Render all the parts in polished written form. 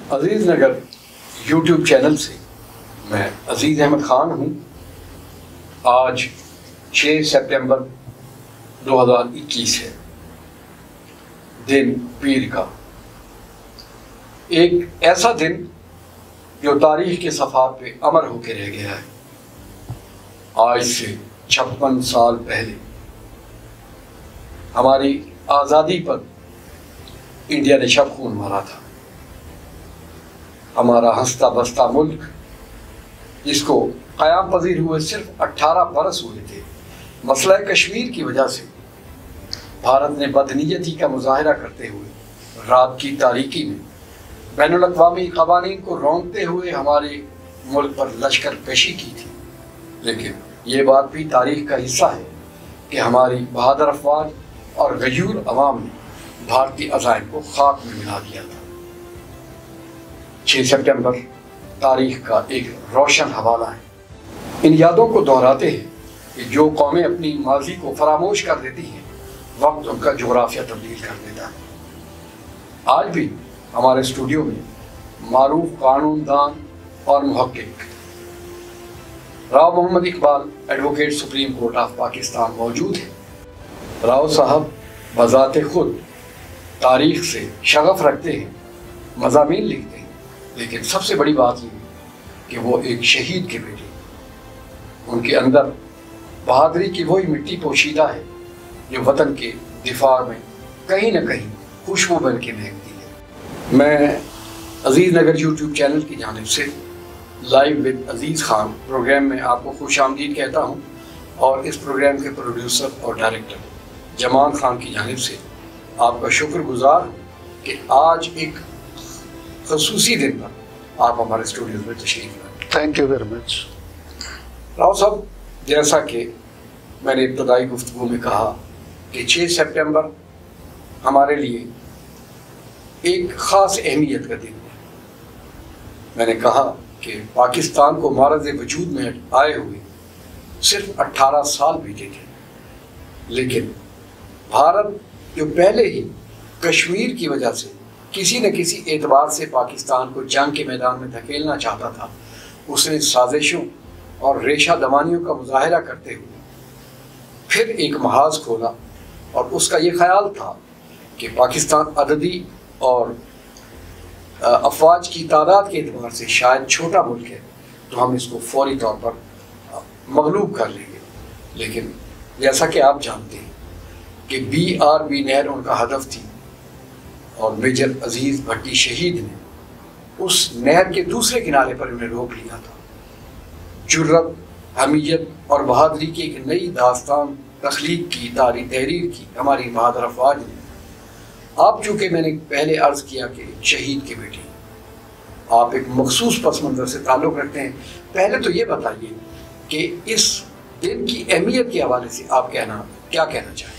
अजीज़ नगर YouTube channel से मैं अजीज़ अहमद ख़ान हूँ। आज 6 सितंबर 2021 है, दिन पीर का। एक ऐसा दिन जो तारीख के सफ़ात पे अमर होकर रह गया है। आज से 56 साल पहले हमारी आज़ादी पर इंडिया ने शब खून मारा था। हमारा हंसता बसता मुल्क, जिसको क़याम पजीर हुए सिर्फ 18 बरस हुए थे, मसला कश्मीर की वजह से भारत ने बदनीयती का मुजाहरा करते हुए रात की तारीकी में बैनुल अक़वामी क़वानीन को रोंगते हुए हमारे मुल्क पर लश्कर पेशी की थी। लेकिन ये बात भी तारीख का हिस्सा है कि हमारी बहादुर अफवाज और गयूर अवाम ने भारतीय अज़ाइम को खाक में मिला दिया था। 6 सितंबर तारीख का एक रोशन हवाला है। इन यादों को दोहराते हैं कि जो कौमें अपनी माजी को फरामोश कर देती हैं, वक्त उनका जोग्राफिया तब्दील कर देता है। आज भी हमारे स्टूडियो में मारूफ कानूनदान और मुहक्किक Rao Mohammad Iqbal, advocate, Supreme Court of Pakistan मौजूद है। राव साहब बज़ाते खुद तारीख से शगफ रखते हैं, मज़ामीन लिखते हैं, लेकिन सबसे बड़ी बात ये कि वो एक शहीद के बेटे, उनके अंदर बहादुरी की वही मिट्टी पोशीदा है जो वतन के दिफा में कहीं ना कहीं खुशबू बन के महकती है। मैं अजीज़ नगर यूट्यूब चैनल की जानिब से live with Aziz Khan program में आपको खुश आमदीद कहता हूँ, और इस प्रोग्राम के प्रोड्यूसर और डायरेक्टर जमान खान की जानिब से आपका शुक्रगुजार हूँ कि आज एक ख़ुसूसी दिन पर आप हमारे स्टूडियो में तशरीफ़ लाए। Thank you very much. Rao साहब, जैसा कि मैंने इब्तदाई गुफ्तगू में कहा कि 6 सितंबर हमारे लिए एक ख़ास अहमियत का दिन है। मैंने कहा कि पाकिस्तान को मारज़ वजूद में आए हुए सिर्फ 18 साल बीते थे, लेकिन भारत जो पहले ही कश्मीर की वजह से किसी न किसी एतबार से पाकिस्तान को जंग के मैदान में धकेलना चाहता था, उसने साजिशों और रेशा दमानियों का मुजाहरा करते हुए फिर एक महाज खोला, और उसका ये ख्याल था कि पाकिस्तान अददी और अफवाज की तादाद के एतबार से शायद छोटा मुल्क है, तो हम इसको फौरी तौर पर मगलूब कर लेंगे। लेकिन जैसा कि आप जानते हैं कि BRB नहर उनका हदफ थी, और मेजर अजीज़ भट्टी शहीद ने उस नहर के दूसरे किनारे पर उन्हें रोक लिया था। जुर्रत, हमीयत और बहादुरी की एक नई दास्तान तख्लीक की, तहरीर की हमारी बहादुर अफवाज ने। आप चूँकि मैंने पहले अर्ज़ किया कि शहीद के बेटे, आप एक मखसूस पस मंज़र से ताल्लुक़ रखते हैं, पहले तो ये बताइए कि इस दिन की अहमियत के हवाले से आप क्या कहना चाहें?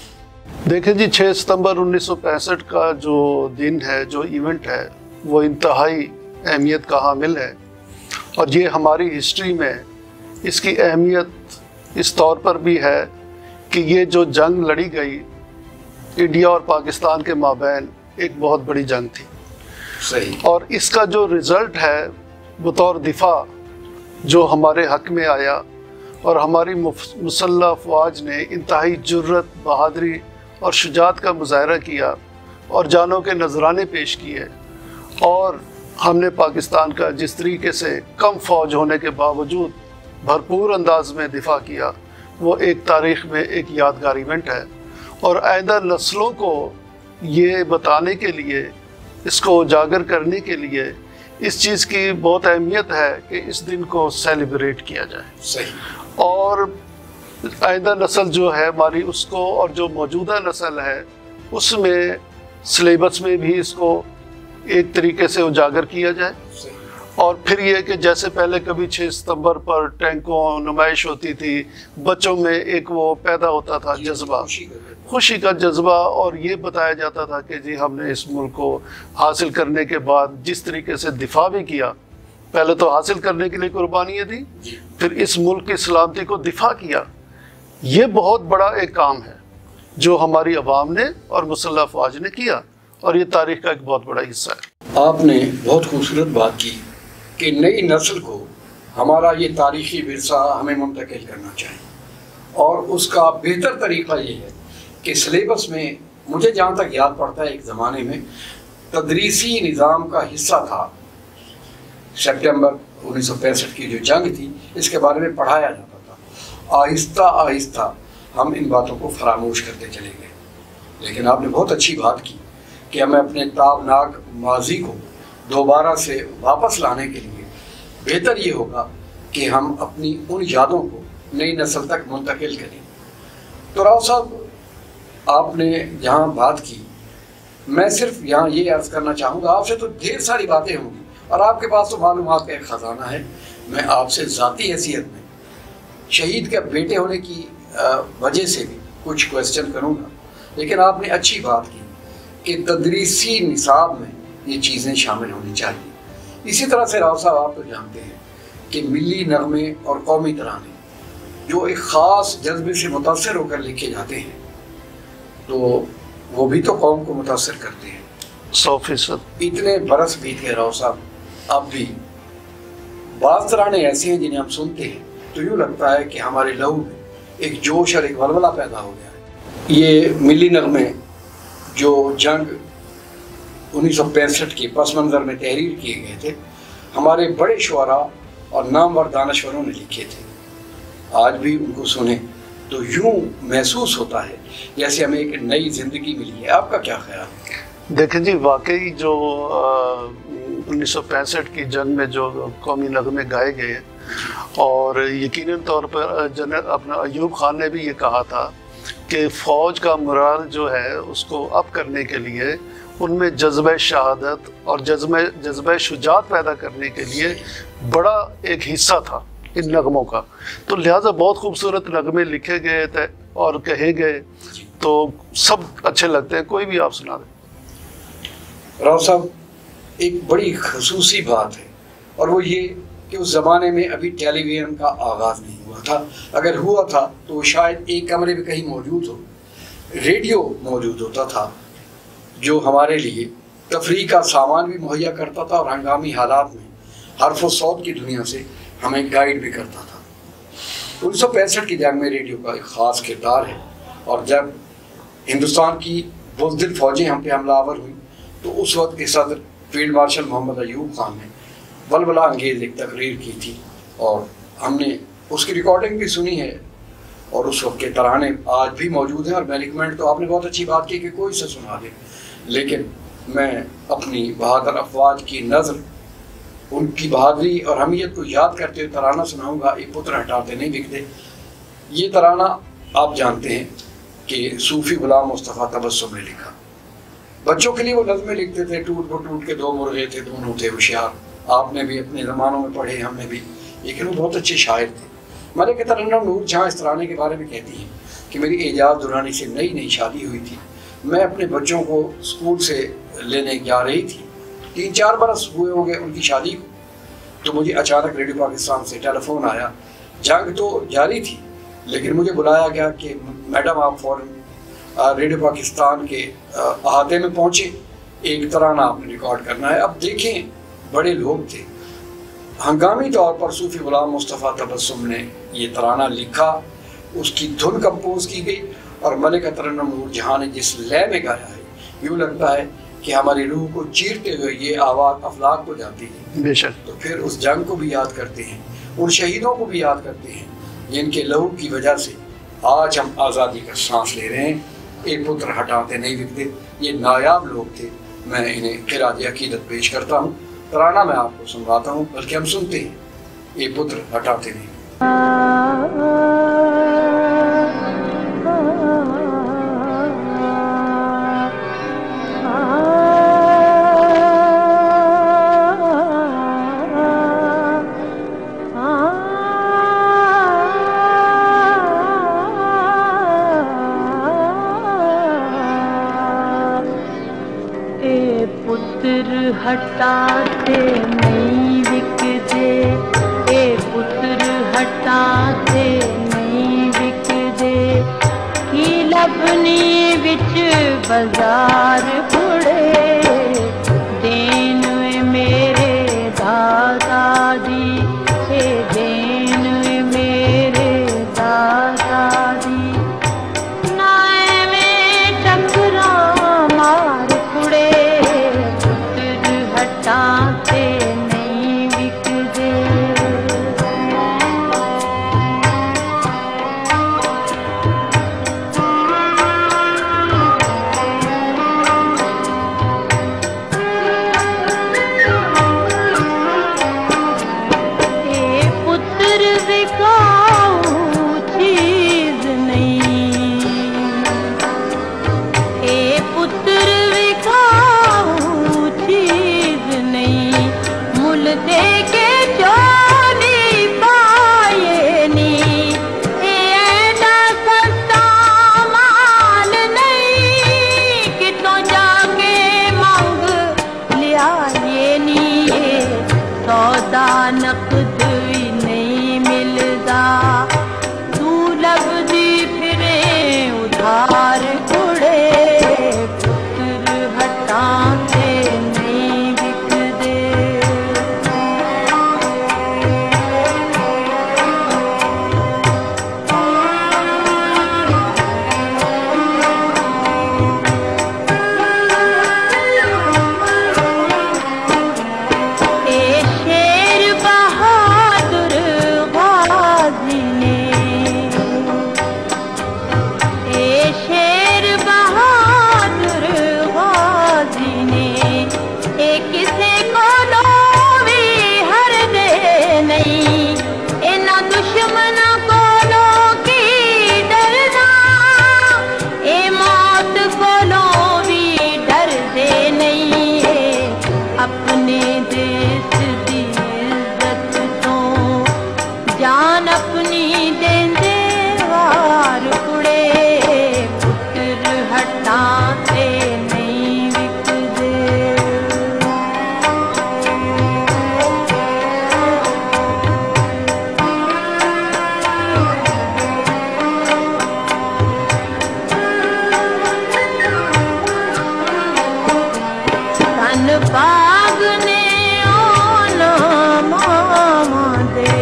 देखिए जी, 6 सितंबर 1965 का जो दिन है, जो इवेंट है, वो इंतहाई अहमियत का हामिल है। और ये हमारी हिस्ट्री में इसकी अहमियत इस तौर पर भी है कि ये जो जंग लड़ी गई इंडिया और पाकिस्तान के माबैन, एक बहुत बड़ी जंग थी। सही। और इसका जो रिज़ल्ट है बतौर दिफा जो हमारे हक़ में आया, और हमारी मुसल्लह अफवाज ने इंतहाई जुर्रत, बहादुरी और शुजात का मुजाहरा किया और जानों के नजराने पेश किए, और हमने पाकिस्तान का जिस तरीके से कम फ़ौज होने के बावजूद भरपूर अंदाज में दिफा किया, वो एक तारीख़ में एक यादगार इवेंट है। और आइंदा नस्लों को ये बताने के लिए, इसको उजागर करने के लिए इस चीज़ की बहुत अहमियत है कि इस दिन को सेलिब्रेट किया जाए। सही। और आइंदा नस्ल जो है हमारी, उसको, और जो मौजूदा नस्ल है उसमें सिलेबस में भी इसको एक तरीके से उजागर किया जाए। और फिर ये कि जैसे पहले कभी 6 सितंबर पर टैंकों नुमाइश होती थी, बच्चों में एक वो पैदा होता था जज्बा, खुशी का जज्बा, और ये बताया जाता था कि जी हमने इस मुल्क को हासिल करने के बाद जिस तरीके से दिफा भी किया, पहले तो हासिल करने के लिए कुर्बानियाँ दी, फिर इस मुल्क की सलामती को दिफा किया। ये बहुत बड़ा एक काम है जो हमारी अवाम ने और मुसल्लह अफवाज ने किया, और ये तारीख़ का एक बहुत बड़ा हिस्सा है। आपने बहुत खूबसूरत बात की कि नई नस्ल को हमारा ये तारीख़ी विरसा हमें मुंतकिल करना चाहिए, और उसका बेहतर तरीक़ा ये है कि सिलेबस में, मुझे जहाँ तक याद पड़ता है, एक ज़माने में तदरीसी निज़ाम का हिस्सा था, सितंबर 1965 की जो जंग थी, इसके बारे में पढ़ाया जाता था। आहिस्ता आहिस्ता हम इन बातों को फरामोश करते चले गए। लेकिन आपने बहुत अच्छी बात की कि हमें अपने ताबनाक माजी को दोबारा से वापस लाने के लिए बेहतर ये होगा कि हम अपनी उन यादों को नई नस्ल तक मुंतकिल करें। तो राव साहब, आपने जहाँ बात की, मैं सिर्फ यहाँ ये अर्ज़ करना चाहूँगा, आपसे तो ढेर सारी बातें होंगी और आपके पास तो मालूमात का एक ख़जाना है। मैं आपसे ज़ाती हैसियत में शहीद के बेटे होने की वजह से भी कुछ क्वेश्चन करूँगा, लेकिन आपने अच्छी बात की कि तदरीसी निसाब में ये चीज़ें शामिल होनी चाहिए। इसी तरह से राव साहब, आप तो जानते हैं कि मिली नगमे और कौमी तराने जो एक ख़ास जज्बे से मुतासर होकर लिखे जाते हैं, तो वो भी तो कौम को मुतासर करते हैं। 100%। इतने बरस बीत गए राव साहब, अब भी बाज़ तराने ऐसे हैं जिन्हें हम सुनते हैं तो यूँ लगता है कि हमारे लहू में एक जोश और एक वलवला पैदा हो गया है। ये मिली नगमे जो जंग 1965 के पस मंज़र में तहरीर किए गए थे, हमारे बड़े शुअरा और नामवर दानश्वरों ने लिखे थे। आज भी उनको सुने तो यूँ महसूस होता है जैसे हमें एक नई ज़िंदगी मिली है। आपका क्या ख्याल है? देखें जी, वाकई जो 1965 की जंग में जो कौमी नगमे गाए गए, और यकीनन तौर पर जनरल अपना अयूब खान ने भी ये कहा था कि फ़ौज का मुराल जो है उसको अप करने के लिए उनमें जज्बे शहादत और जज्बे शुजात पैदा करने के लिए बड़ा एक हिस्सा था इन नगमों का। तो लिहाजा बहुत खूबसूरत नगमे लिखे गए थे और कहे गए, तो सब अच्छे लगते हैं। कोई भी आप सुना दें। राव साहब, एक बड़ी खसूसी बात है, और वो ये कि उस ज़माने में अभी टेलीविज़न का आगाज़ नहीं हुआ था। अगर हुआ था तो वो शायद एक कमरे में कहीं मौजूद हो। रेडियो मौजूद होता था जो हमारे लिए तफरीह का सामान भी मुहैया करता था और हंगामी हालात में हर्फ व सौत की दुनिया से हमें गाइड भी करता था। 1965 की जंग में रेडियो का एक ख़ास किरदार है, और जब हिंदुस्तान की बुज़दिल फ़ौजें हम पे हमलावर हुई तो उस वक्त के सदर फील्ड मार्शल मोहम्मद अयूब खान ने वलवला अंगेज़ एक तकरीर की थी, और हमने उसकी रिकॉर्डिंग भी सुनी है, और उस वक्त के तराने आज भी मौजूद हैं। और मैनेजमेंट तो आपने बहुत अच्छी बात की कि कोई से सुना दे, लेकिन मैं अपनी बहादुर अफवाज की नज़र, उनकी बहादुरी और हमीयत को याद करते हुए तराना सुनाऊंगा, ये पुत्र हटाते नहीं बिकते। ये तराना आप जानते हैं कि सूफ़ी गुलाम मुस्तफ़ा तबस्सुम ने लिखा। बच्चों के लिए वो नज़में लिखते थे, टूट के दो मुर्गे थे, दोनों थे होशियार। आपने भी अपने ज़मानों में पढ़े, हमने भी, लेकिन वो बहुत अच्छे शायर थे। मलिक तरन्नुम नूर जहाँ इस तराने के बारे में कहती हैं कि मेरी एजाज़ दुरानी से नई नई शादी हुई थी, मैं अपने बच्चों को स्कूल से लेने जा रही थी, 3-4 बरस हुए होंगे उनकी शादी को, तो मुझे अचानक रेडियो पाकिस्तान से टेलीफोन आया। जंग तो जारी थी, लेकिन मुझे बुलाया गया कि मैडम आप फ़ौरन रेडियो पाकिस्तान के अहाते में पहुँचे, एक तराना आपने रिकॉर्ड करना है। अब देखें, बड़े लोग थे। हंगामी तौर पर सूफ़ी गुलाम मुस्तफ़ा तबस्सुम ने ये तराना लिखा, उसकी धुन कंपोज की गई, और मलिका तरन्नुम नूर जहाँ ने जिस लय में गाया है, यूँ लगता है कि हमारी रूह को चीरते हुए ये आवाज़ अफलाक को जाती है। बेशक। तो फिर उस जंग को भी याद करते हैं, उन शहीदों को भी याद करते हैं जिनके लहू की वजह से आज हम आज़ादी का सांस ले रहे हैं। एक पुत्र हटाते नहीं बिकते, ये नायाब लोग थे। मैं इन्हें खिराज अकीदत पेश करता हूँ। तराना मैं आपको सुनवाता हूँ, बल्कि हम सुनते हैं, ये पुत्र हटाते नहीं। हटाते नहीं विकदे, ए पुत्र हटाते नहीं विकदे, की लभनी विच बाजार बुड़े, देन ते नहीं विकदे। नकद भी नहीं मिलदा, तू लभदी फिरे उधार कुड़े, पुत्र हटां ते नहीं विकदे। अपने देश दी इज्जत तो जान अपनी देंदे वार कुड़े, पुत्र हटां ते नहीं विकदे। धन बाग ने आना मामा दे,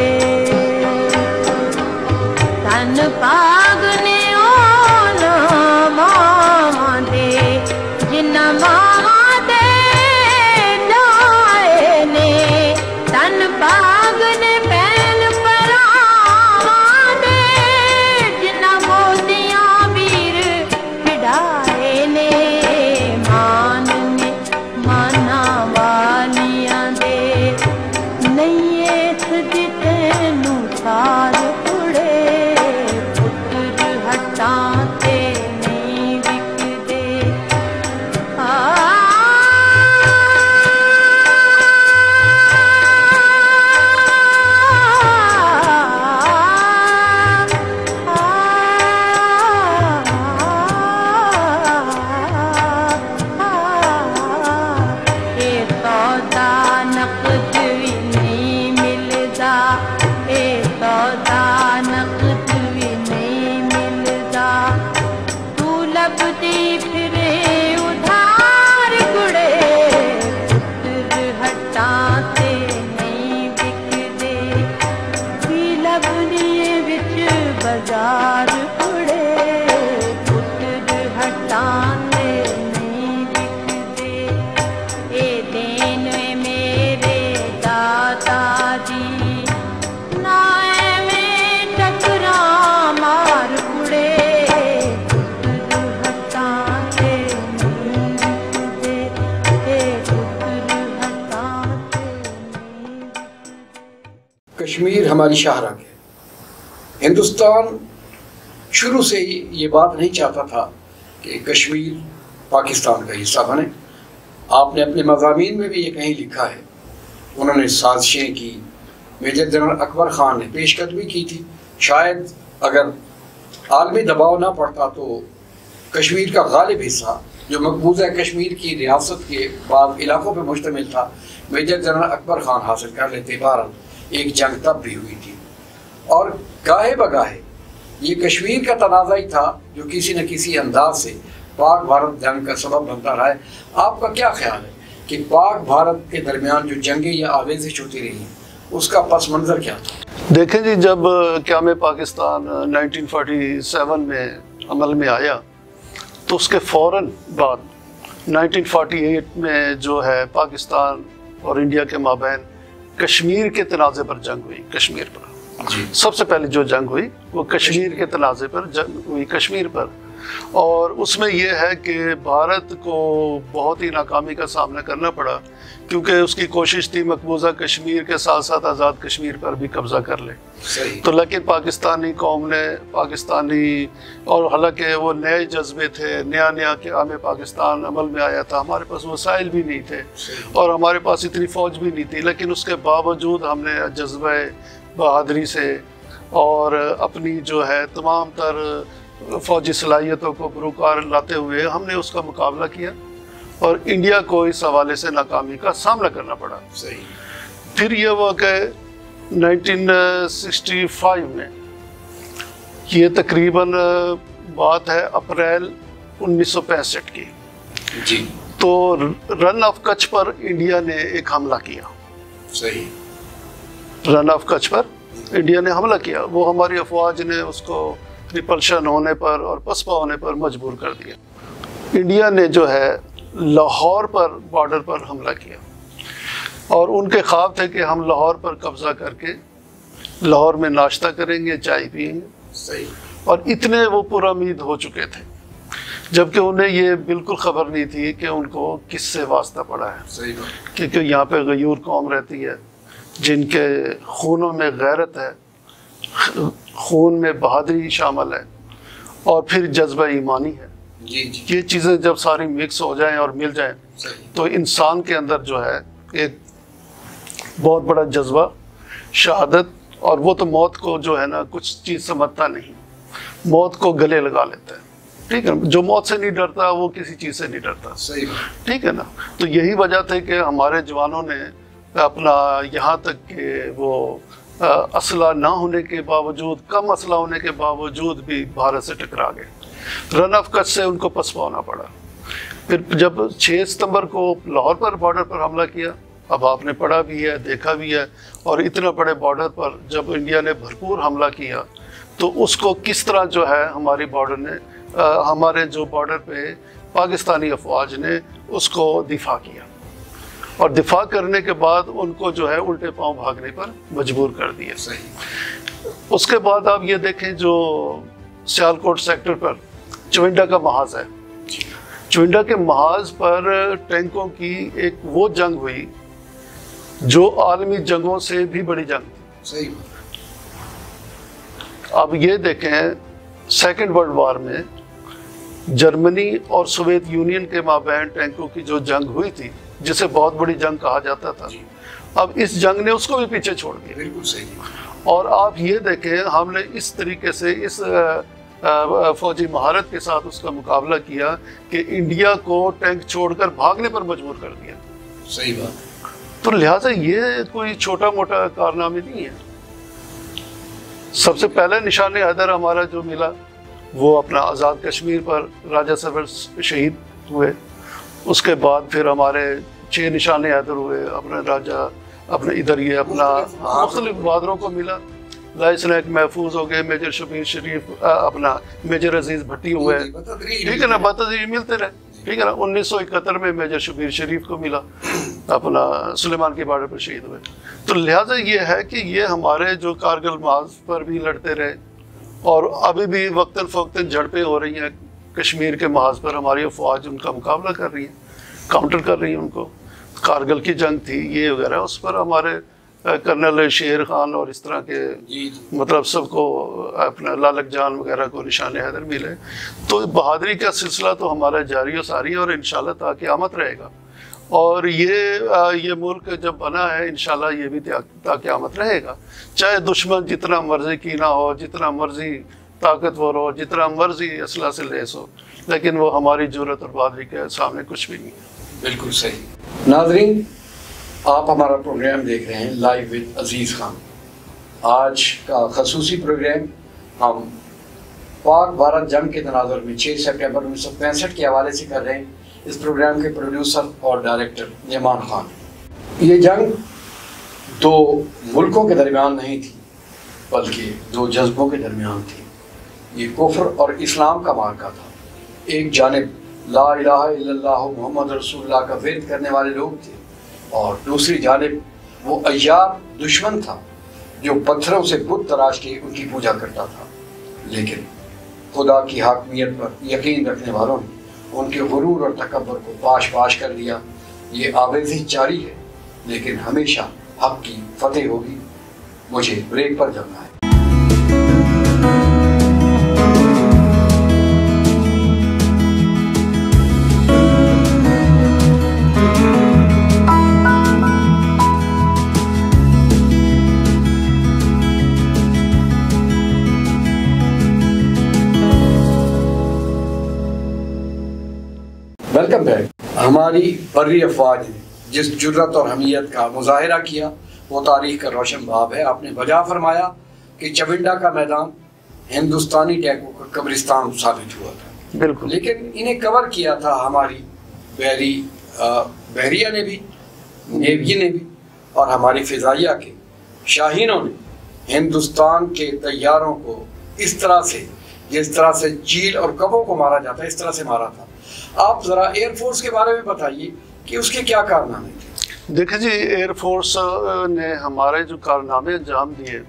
धन बाग ने आना मामा दे, जिन्ना मामा दे जाए ने, धन बाग ने बैल परावा दे, जिन्ना मोतियां वीर खिडाए ने, मान ने माना वालियां दे, नहीं इस जितनू सार कुड़े, पुत्र हटां ते नहीं विकदे। नकद भी नहीं मिलदा, ए सौदा नकद भी नहीं मिलदा, तू लभदी फिरे उधार कुड़े, पुत्र हटां ते नहीं विकदे। भी लभदी विच बाजार कुड़े, पुत्र हटां ते नहीं विकदे। ए देन दादाजी ना में टकरा मार कुड़े, पुत्र हटां ते नहीं विकदे, पुत्र हटां ते नहीं विकदे। कश्मीर हमारी शाहरा है। हिंदुस्तान शुरू से ही ये बात नहीं चाहता था कि कश्मीर पाकिस्तान का हिस्सा बने। आपने अपने मज़ामीन में भी ये कहीं लिखा है। उन्होंने साजिशें की, मेजर जनरल अकबर ख़ान ने पेशकदमी की थी। शायद अगर आलमी दबाव ना पड़ता तो कश्मीर का गालिब हिस्सा जो मकबूजा कश्मीर की रियासत के बाद इलाकों पर मुश्तमिल था, मेजर जनरल अकबर ख़ान हासिल कर लेते। बहरहाल एक जंग तब भी हुई थी और गाहे बगाहे ये कश्मीर का तनाज़ा ही था जो किसी न किसी अंदाज से पाक भारत जंग का सबब बनता रहा है। आपका क्या ख्याल है कि पाक भारत के दरमियान जो जंगें या आवेज़ें होती रही हैं उसका पस मंज़र क्या था? देखें जी, जब क़याम पाकिस्तान 1947 में अमल में आया तो उसके फ़ौरन बाद 1948 में जो है पाकिस्तान और इंडिया के माबैन कश्मीर के तनाज़े पर जंग हुई। कश्मीर पर जी। सबसे पहले जो जंग हुई वो कश्मीर के तनाज़े पर जंग हुई, कश्मीर पर। और उसमें यह है कि भारत को बहुत ही नाकामी का सामना करना पड़ा, क्योंकि उसकी कोशिश थी मकबूजा कश्मीर के साथ साथ आज़ाद कश्मीर पर भी कब्ज़ा कर ले। सही। तो लेकिन पाकिस्तानी कौम ने और हालांकि वो नए जज्बे थे, नया क़याम पाकिस्तान अमल में आया था, हमारे पास वसाइल भी नहीं थे और हमारे पास इतनी फ़ौज भी नहीं थी, लेकिन उसके बावजूद हमने जज्बे बहादुरी से और अपनी जो है तमाम तर फ़ौजी सलाहियतों को बरूकार लाते हुए हमने उसका मुकाबला किया और इंडिया को इस हवाले से नाकामी का सामना करना पड़ा। सही। फिर ये वाक़या 1965 में, ये तकरीबन बात है अप्रैल 1965 की। जी। तो रन ऑफ कच्छ पर इंडिया ने एक हमला किया। सही। रन ऑफ कच्छ पर इंडिया ने हमला किया, वो हमारी अफवाज ने उसको रिपल्शन होने पर और पसपा होने पर मजबूर कर दिया। इंडिया ने जो है लाहौर पर बॉर्डर पर हमला किया और उनके ख्वाब थे कि हम लाहौर पर कब्जा करके लाहौर में नाश्ता करेंगे, चाय पिएंगे। सही। और इतने वो पुरुम्मीद हो चुके थे, जबकि उन्हें ये बिल्कुल खबर नहीं थी कि उनको किससे वास्ता पड़ा है। सही बात। क्योंकि यहाँ पे गयूर कौम रहती है जिनके खूनों में गैरत है, खून में बहादुरी शामिल है और फिर जज्बा ईमानी है। जी जी। ये चीज़ें जब सारी मिक्स हो जाएं और मिल जाएं तो इंसान के अंदर जो है एक बहुत बड़ा जज्बा शहादत, और वो तो मौत को जो है ना कुछ चीज़ समझता नहीं, मौत को गले लगा लेता है। ठीक है, जो मौत से नहीं डरता वो किसी चीज़ से नहीं डरता। सही। ठीक है ना। तो यही वजह थी कि हमारे जवानों ने अपना यहाँ तक कि वो असला ना होने के बावजूद, कम असला होने के बावजूद भी भारत से टकरा गए। रन ऑफ कच्छ से उनको पसपा होना पड़ा। फिर जब 6 सितंबर को लाहौर पर बॉर्डर पर हमला किया, अब आपने पढ़ा भी है, देखा भी है, और इतना बड़े बॉर्डर पर जब इंडिया ने भरपूर हमला किया तो उसको किस तरह जो है हमारी बॉर्डर ने हमारे जो बॉर्डर पे पाकिस्तानी अफवाज ने उसको दिफा किया और दिफा करने के बाद उनको जो है उल्टे पांव भागने पर मजबूर कर दिया। सही। उसके बाद आप ये देखें जो सियालकोट सेक्टर पर चुविंडा का महाज है, चुविंडा के महाज पर टैंकों की एक वो जंग हुई जो आलमी जंगों से भी बड़ी जंग थी। सही। अब ये देखें सेकेंड वर्ल्ड वॉर में जर्मनी और सोवियत यूनियन के माबैन टैंकों की जो जंग हुई थी, जिसे बहुत बड़ी जंग कहा जाता था, अब इस जंग ने उसको भी पीछे छोड़ दिया। बिल्कुल सही। और आप ये देखें हमने इस तरीके से इस फौजी महारत के साथ उसका मुकाबला किया कि इंडिया को टैंक छोड़कर भागने पर मजबूर कर दिया। सही बात। तो लिहाजा ये कोई छोटा मोटा कारनामे नहीं है। सबसे पहले निशान हैदर हमारा जो मिला वो अपना आज़ाद कश्मीर पर राजा सरवर शहीद हुए। उसके बाद फिर हमारे 6 निशान हैदर हुए, अपने राजा अपने इधर ये अपना मुख्तलिफ बहादुरों को मिला। लाइस नायक महफूज हो गए, मेजर शबीर शरीफ अपना मेजर अजीज भट्टी हुए। ठीक है ना, बतदरीज मिलते रहे। ठीक है ना। 1971 में मेजर शबीर शरीफ को मिला, अपना सुलेमान के बॉर्डर पर शहीद हुए। तो लिहाजा ये है कि ये हमारे जो कारगिल महाज पर भी लड़ते रहे और अभी भी वक्तन फ़वक्तन झड़पें हो रही हैं कश्मीर के महाज पर। हमारी अफवाज उनका मुकाबला कर रही है, काउंटर कर रही है उनको। कारगिल की जंग थी ये वगैरह, उस पर हमारे कर्नल शेर खान और इस तरह के मतलब सबको अपना लालक जान वगैरह को निशान हैदर मिले। तो बहादुरी का सिलसिला तो हमारा जारी और सारी है और इंशाल्लाह ता क़यामत रहेगा। और ये मुल्क जब बना है इंशाल्लाह ये भी ता क़यामत रहेगा। चाहे दुश्मन जितना मर्जी कीना हो, जितना मर्जी ताकतवर हो, जितना मर्जी असला से लेस हो, लेकिन वो हमारी जुर्रत और बहादुरी के सामने कुछ भी नहीं है। बिल्कुल सही। नाज़रीन, आप हमारा प्रोग्राम देख रहे हैं लाइव विद अजीज़ खान। आज का खसूसी प्रोग्राम हम पाक भारत जंग के तनाज़ुर में 6 सितंबर 1965 के हवाले से कर रहे हैं। इस प्रोग्राम के प्रोड्यूसर और डायरेक्टर ज़मान खान। ये जंग 2 मुल्कों के दरमियान नहीं थी बल्कि 2 जज्बों के दरमियान थी। ये कुफ्र और इस्लाम का मार्का था। एक जानिब ला इलाहा इल्लल्लाह मुहम्मद रसूलुल्लाह का विरद करने वाले लोग थे, और दूसरी जानिब वो अय्यार दुश्मन था जो पत्थरों से बुत तराश के उनकी पूजा करता था। लेकिन खुदा की हाकमियत पर यकीन रखने वालों ने उनके गुरूर और तकब्बुर को पाश पाश कर दिया। ये आवेज़ी जारी है, लेकिन हमेशा हक की फतेह होगी। मुझे ब्रेक पर जाना है। Welcome back. हमारी बर्री अफवाज ने जिस जुर्रत और हमीयत का मुजाहिरा किया वो तारीख का रोशन बाब है। आपने वजह फरमाया कि चविंडा का मैदान हिंदुस्तानी टैंकों का कब्रिस्तान साबित हुआ था। बिल्कुल। लेकिन इन्हें कवर किया था हमारी बहरिया ने भी, नेवी ने भी, और हमारी फिजाइया के शाहीनों ने हिंदुस्तान के तैयारों को इस तरह से, जिस तरह से चील और कबों को मारा जाता है, इस तरह से मारा था। आप जरा एयरफोर्स के बारे में बताइए कि उसके क्या कारनामे थे। देखिए जी, एयरफोर्स ने हमारे जो कारनामे अंजाम दिए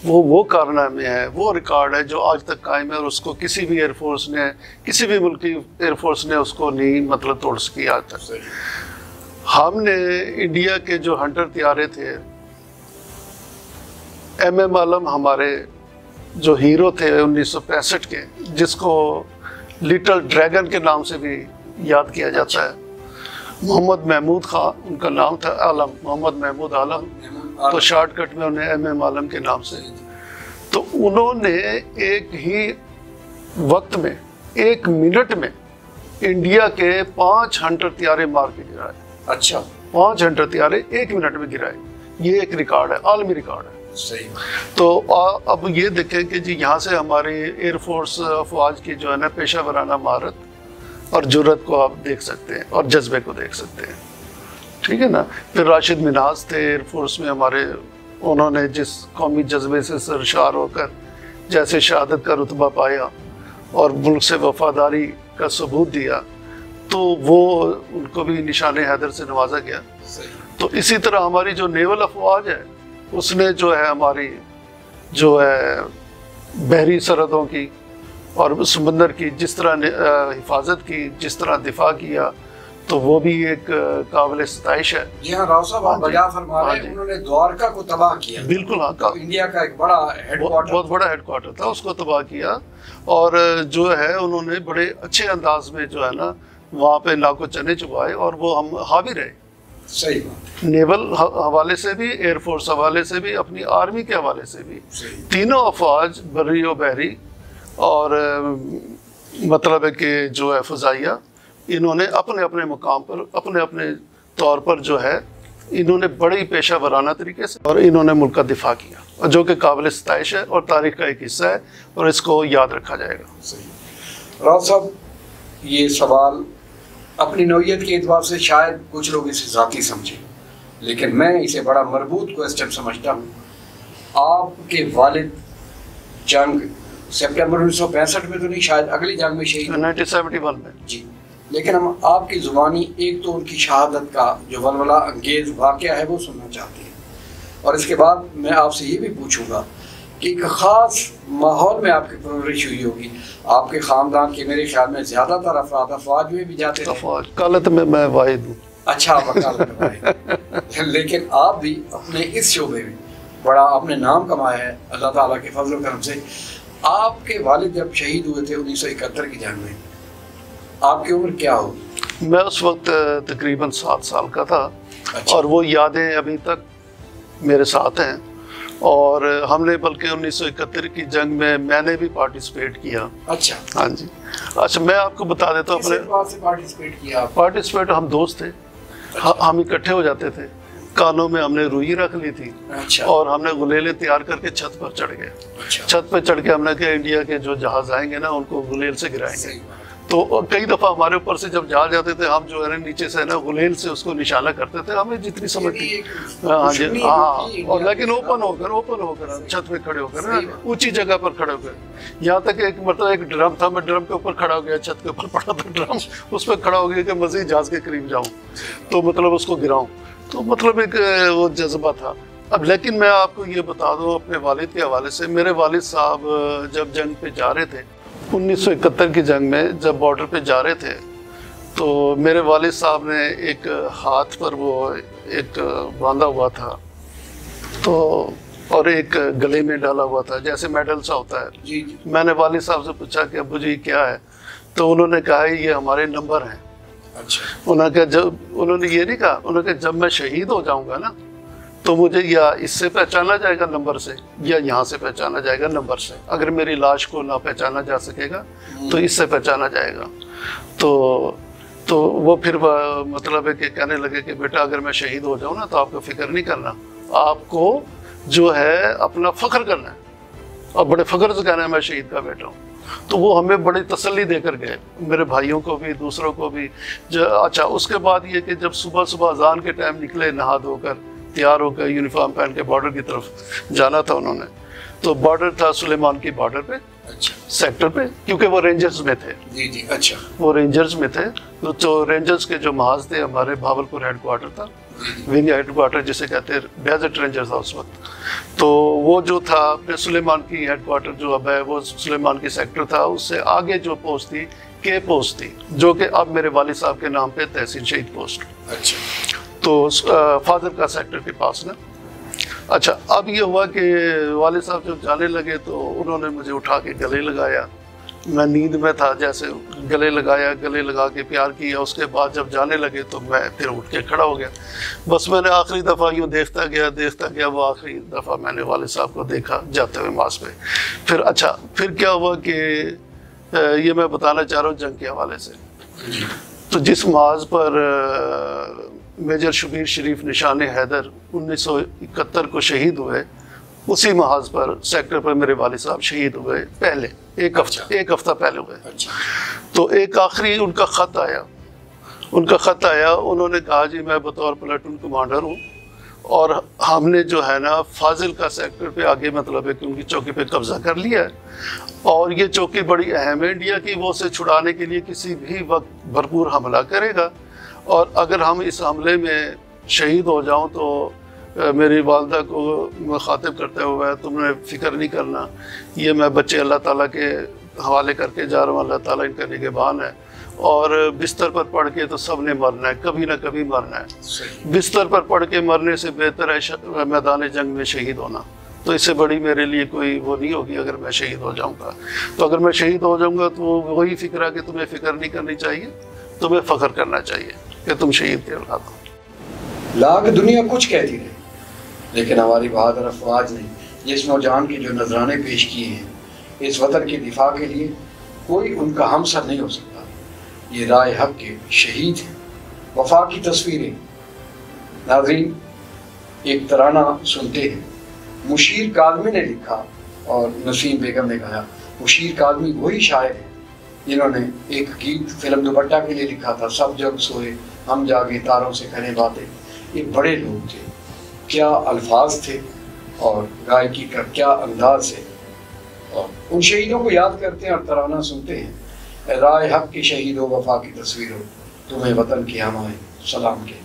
वो कारनामे हैं, वो रिकॉर्ड है जो आज तक कायम है, और उसको किसी भी एयरफोर्स ने, किसी भी मुल्क की एयरफोर्स ने उसको नहीं मतलब तोड़ सकी आज तक। हमने इंडिया के जो हंटर त्यारे थे, MM आलम हमारे जो हीरो थे 1965 के, जिसको लिटिल ड्रैगन के नाम से भी याद किया जाता है। मोहम्मद महमूद खान उनका नाम था, आलम, मोहम्मद महमूद आलम, तो शॉर्टकट में उन्हें MM आलम के नाम से। तो उन्होंने एक ही वक्त में, 1 मिनट में इंडिया के 5 हंटर त्यारे मार के गिराए। अच्छा, 5 हंटर त्यारे 1 मिनट में गिराए। ये एक रिकॉर्ड है, आलमी रिकॉर्ड है। सही। तो अब ये देखें कि जी यहाँ से हमारी एयरफोर्स अफवाज की जो है ना पेशा वराना महारत और जुर्रत को आप देख सकते हैं और जज्बे को देख सकते हैं, ठीक है ना। फिर राशिद मिन्हाज थे एयरफोर्स में हमारे, उन्होंने जिस कौमी जज्बे से सरशार होकर जैसे शहादत का रुतबा पाया और मुल्क से वफादारी का सबूत दिया, तो वो उनको भी निशान हैदर से नवाजा गया। तो इसी तरह हमारी जो नेवल अफवाज है, उसने जो है हमारी जो है बहरी सरहदों की और समंदर की जिस तरह हिफाजत की, जिस तरह दिफा किया, तो वो भी एक काबिल सताइश है। जी हाँ, राव साहब, आप बयान फरमा रहे हैं, उन्होंने द्वारका को तबाह किया। बिल्कुल, हाँ, तो इंडिया का एक बड़ा हेडक्वार्टर, बहुत बड़ा हेडक्वार्टर था, उसको तबाह किया। और जो है उन्होंने बड़े अच्छे अंदाज में जो है ना वहाँ पे नाको चने चुबाए, और वो हम हावी रहे। सही बात। नेवल हवाले से भी, एयरफोर्स हवाले से भी, अपनी आर्मी के हवाले से भी, तीनों अफवाज, बर्री और बहरी और मतलब है कि जो है फजाइया, इन्होंने अपने अपने मुकाम पर, अपने अपने तौर पर जो है इन्होंने बड़ी पेशा वराना तरीके से और इन्होंने मुल्क का दिफा किया, और जो कि काबिल सताइश है और तारीख का एक हिस्सा है, और इसको याद रखा जाएगा। सही। राव साहब, ये सवाल अपनी नौइयत के एतबार से शायद कुछ लोग इसे ज़ाती समझें, लेकिन मैं इसे बड़ा मरबूत क्वेश्चन समझता हूँ। आपके वालिद जंग सितंबर 1965 में तो नहीं, शायद अगली जंग में शहीद, 1971 में जी। लेकिन हम आपकी ज़ुबानी एक तो उनकी शहादत का जो वलवला अंगेज़ वाक़या है वो सुनना चाहते हैं, और इसके बाद मैं आपसे ये भी पूछूंगा कि एक ख़ास माहौल में आपकी परवरिश हुई होगी। आपके ख़ानदान के मेरे ख्याल में ज़्यादातर अफराद अफवाज में भी जाते थे। वकालत में मैं वाहिद हूँ। अच्छा, वकालत में लेकिन आप भी अपने इस शोबे में बड़ा आपने नाम कमाया है अल्लाह ताला के फजल व करम से। आपके वालिद जब शहीद हुए थे 1971 की जंग में, आपकी उम्र क्या होगी? मैं उस वक्त तकरीबन 7 साल का था। अच्छा। और वो यादें अभी तक मेरे साथ हैं, और हमने बल्कि 1971 की जंग में मैंने भी पार्टिसिपेट किया। अच्छा। हाँ जी। अच्छा, मैं आपको बता देता हूँ। अपने पार्टिसिपेट किया? पार्टिसिपेट हम दोस्त थे। अच्छा। हम इकट्ठे हो जाते थे, कानों में हमने रुई रख ली थी। अच्छा। और हमने गुलेले तैयार करके छत पर चढ़ गए। अच्छा। छत पर चढ़ के हमने कहा इंडिया के जो जहाज आएंगे ना उनको गुलेल से गिराएंगे। तो कई दफ़ा हमारे ऊपर से जब जा जाते थे, हम जो है ना नीचे से ना गुलेल से उसको निशाना करते थे, हमें जितनी समझ थी। हाँ जी, हाँ, और लेकिन ओपन होकर छत पे खड़े होकर ना, ऊंची जगह पर खड़े होकर, यहाँ तक एक मतलब एक ड्रम था, मैं ड्रम के ऊपर खड़ा हो गया, छत के ऊपर पड़ा था ड्रम, उस पर खड़ा हो गया कि मज़ीद जहाज़ के करीब जाऊँ, तो मतलब उसको गिराऊँ, तो मतलब एक वो जज्बा था। अब लेकिन मैं आपको ये बता दूँ अपने वालिद के हवाले से, मेरे वालिद साहब जब जंग पे जा रहे थे 1971 की जंग में, जब बॉर्डर पे जा रहे थे, तो मेरे वालिद साहब ने एक हाथ पर वो एक बांधा हुआ था, तो और एक गले में डाला हुआ था, जैसे मेडल सा होता है। जी। मैंने वालिद साहब से पूछा कि अब्बू जी क्या है, तो उन्होंने कहा ये हमारे नंबर हैं। अच्छा। उन्होंने ये नहीं कहा, उन्होंने कहा जब मैं शहीद हो जाऊंगा ना, तो मुझे या इससे पहचाना जाएगा नंबर से, या यहाँ से पहचाना जाएगा नंबर से। अगर मेरी लाश को ना पहचाना जा सकेगा तो इससे पहचाना जाएगा। तो वो फिर मतलब है कि कहने लगे कि बेटा अगर मैं शहीद हो जाऊँ ना, तो आपको फिक्र नहीं करना, आपको जो है अपना फ़ख्र करना है, और बड़े फ़ख्र से कहना है मैं शहीद का बेटा हूँ। तो वो हमें बड़ी तसल्ली देकर गए, मेरे भाइयों को भी, दूसरों को भी। अच्छा, उसके बाद ये कि जब सुबह सुबह अजान के टाइम निकले, नहा धोकर तैयार होकर यूनिफॉर्म पहन के बॉर्डर की तरफ जाना था उन्होंने, तो बॉर्डर था सुलेमान की बॉर्डर पे। अच्छा। सेक्टर पे, क्योंकि वो रेंजर्स में थे। जी जी। अच्छा। वो रेंजर्स में थे, तो रेंजर्स के जो महाज थे, हमारे भावलपुर हेडक्वार्टर था, विंग हेडक्वार्टर जिसे कहते हैं, डेजर्ट रेंजर्स था उस वक्त। तो वो जो था अपने सुलेमान की हेडक्वार्टर जो अब है, वो सुलेमान की सेक्टर था, उससे आगे जो पोस्ट थी के पोस्ट थी, जो कि अब मेरे वालिद साहब के नाम पे तहसील शहीद पोस्ट। अच्छा। तो फादर का सेक्टर के पास ना। अच्छा, अब ये हुआ कि वालिद साहब जब जाने लगे तो उन्होंने मुझे उठा के गले लगाया, मैं नींद में था, जैसे गले लगा के प्यार किया। उसके बाद जब जाने लगे तो मैं फिर उठ के खड़ा हो गया। बस मैंने आखिरी दफ़ा यूँ देखता गया, वो आखिरी दफ़ा मैंने वालिद साहब को देखा जाते हुए मास पे। फिर अच्छा, फिर क्या हुआ कि ये मैं बताना चाह रहा हूँ जंग के हवाले से। तो जिस माज पर मेजर शबीर शरीफ निशान हैदर 1971 को शहीद हुए, उसी महाज पर सेक्टर पर मेरे वालिद साहब शहीद हुए पहले, एक हफ्ता पहले हुए। अच्छा। तो एक आखिरी उनका ख़त आया, उन्होंने कहा जी मैं बतौर प्लाटून कमांडर हूँ, और हमने जो है ना फाजिल का सेक्टर पे आगे मतलब है कि उनकी चौकी पे कब्जा कर लिया है, और ये चौकी बड़ी अहम है इंडिया की, वो उसे छुड़ाने के लिए किसी भी वक्त भरपूर हमला करेगा, और अगर हम इस हमले में शहीद हो जाऊं तो मेरी वालदा को मुखातिब करते हुए तुमने फ़िक्र नहीं करना, ये मैं बच्चे अल्लाह ताला के हवाले करके जा रहा हूँ, अल्लाह ताला इनका निगहबान है, और बिस्तर पर पड़ के तो सब ने मरना है, कभी ना कभी मरना है। बिस्तर पर पड़ के मरने से बेहतर है मैदान जंग में शहीद होना। तो इससे बड़ी मेरे लिए कोई वो नहीं होगी अगर मैं शहीद हो जाऊँगा। तो अगर मैं शहीद हो जाऊँगा तो वही फ़िक्र है कि तुम्हें फ़िक्र नहीं करनी चाहिए, तुम्हें फ़ख्र करना चाहिए कि तुम शहीद के औलाद हो। लाख दुनिया कुछ कहती रही, लेकिन हमारी बहादुर अफवाज ने जिस नौजवान के जो नजराने पेश किए हैं, इस वतन के दिफा के लिए कोई उनका हमसर नहीं हो सकता। ये राय हक के शहीद हैं। वफा की तस्वीरें। नाज़रीन, एक तराना सुनते हैं। मुशीर काज़मी ने लिखा और नसीम बेगम ने गाया। मुशीर काज़मी वही शायर हैं जिन्होंने एक गीत फिल्म दुपट्टा के लिए लिखा था, सब जग सोए हम जागे तारों से करें बातें। ये बड़े लोग थे, क्या अल्फाज थे और गायकी का क्या अंदाज है। और उन शहीदों को याद करते हैं और तराना सुनते हैं। राय हक के शहीद हो, वफा की तस्वीर हो, तुम्हें वतन की हमारे सलाम के।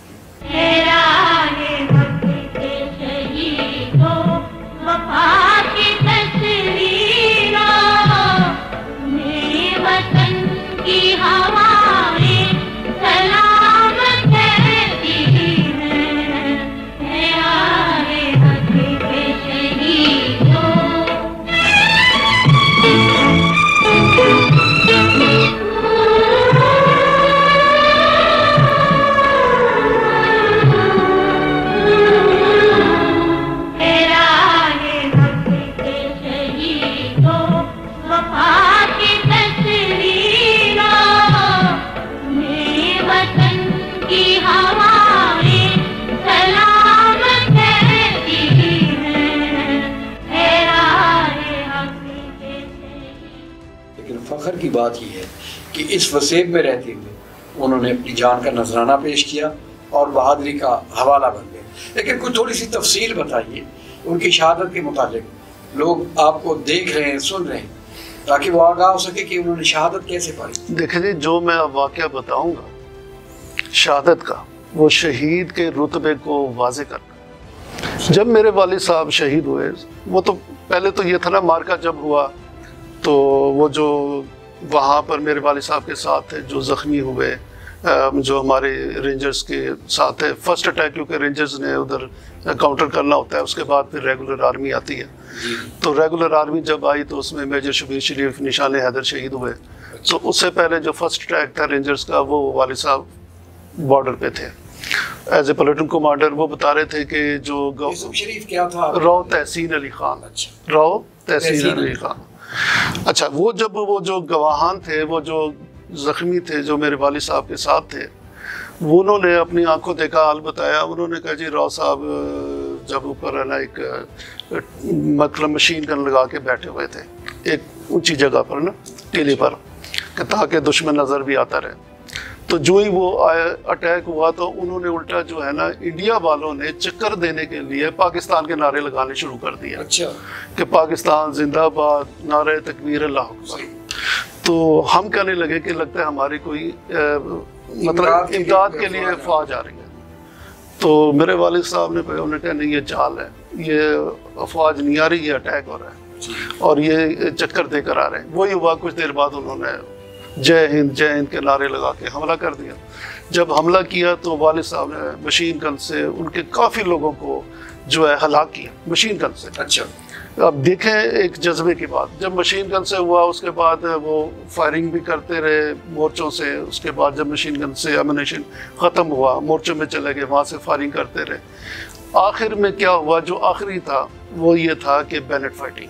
कि इस वसेब में रहते हुए उन्होंने अपनी जान का नजराना पेश किया और बहादुरी का हवाला बन गए। लेकिन कुछ थोड़ी सी तफसील बताइए उनकी शहादत के मुताबिक, लोग आपको देख रहे हैं, सुन रहे हैं, ताकि वो आगाह हो सके कि उन्होंने शहादत कैसे पाई। देखिए जी, जो मैं अब वाक़या बताऊंगा शहादत का, वो शहीद के रुतबे को वाजे करना। जब मेरे वालिद साहब शहीद हुए, वो तो पहले तो ये था ना, मार्का जब हुआ तो वो जो वहाँ पर मेरे वालिद साहब के साथ थे जो ज़ख्मी हुए, जो हमारे रेंजर्स के साथ थे, फर्स्ट अटैक क्योंकि रेंजर्स ने उधर काउंटर करना होता है, उसके बाद फिर रेगुलर आर्मी आती है। तो रेगुलर आर्मी जब आई तो उसमें मेजर शबीर शरीफ निशान हैदर शहीद हुए। तो उससे पहले जो फर्स्ट अटैक था रेंजर्स का, वो वालिद साहब बॉर्डर पे थे एज ए प्लेटून कमांडर। वो बता रहे थे कि जो शरीफ क्या था, राव तहसीन अली खान। अच्छा, राव तहसीन अली खान। अच्छा, वो जब वो जो गवाहान थे, वो जो ज़ख्मी थे जो मेरे वालिद साहब के साथ थे, वो उन्होंने अपनी आंखों देखा हाल बताया। उन्होंने कहा जी राव साहब जब ऊपर है ना एक मतलब मशीन गन लगा के बैठे हुए थे एक ऊंची जगह पर ना, टीले पर, ताकि दुश्मन नज़र भी आता रहे। तो जो ही वो अटैक हुआ तो उन्होंने उल्टा जो है ना, इंडिया वालों ने चक्कर देने के लिए पाकिस्तान के नारे लगाने शुरू कर दिया। अच्छा, कि पाकिस्तान जिंदाबाद, नारे तकबीर अल्लाह अकबर। तो हम कहने लगे कि लगता है हमारी कोई मतलब इमदाद के लिए फौज आ रही है। तो मेरे वालिद साहब ने कहा नहीं, ये चाल है, ये अफवाज नहीं आ रही, ये अटैक हो रहा है और ये चक्कर देकर आ रहे हैं। वही हुआ, कुछ देर बाद उन्होंने जय हिंद के नारे लगा के हमला कर दिया। जब हमला किया तो वालिद साहब ने मशीन गन से उनके काफ़ी लोगों को जो है हलाक किया मशीन गन से। अच्छा, अब देखें एक जज्बे की बात, जब मशीन गन से हुआ उसके बाद वो फायरिंग भी करते रहे मोर्चों से। उसके बाद जब मशीन गन से एमिनेशन ख़त्म हुआ, मोर्चों में चले गए, वहाँ से फायरिंग करते रहे। आखिर में क्या हुआ, जो आखिरी था वो ये था कि बैनेट फाइटिंग।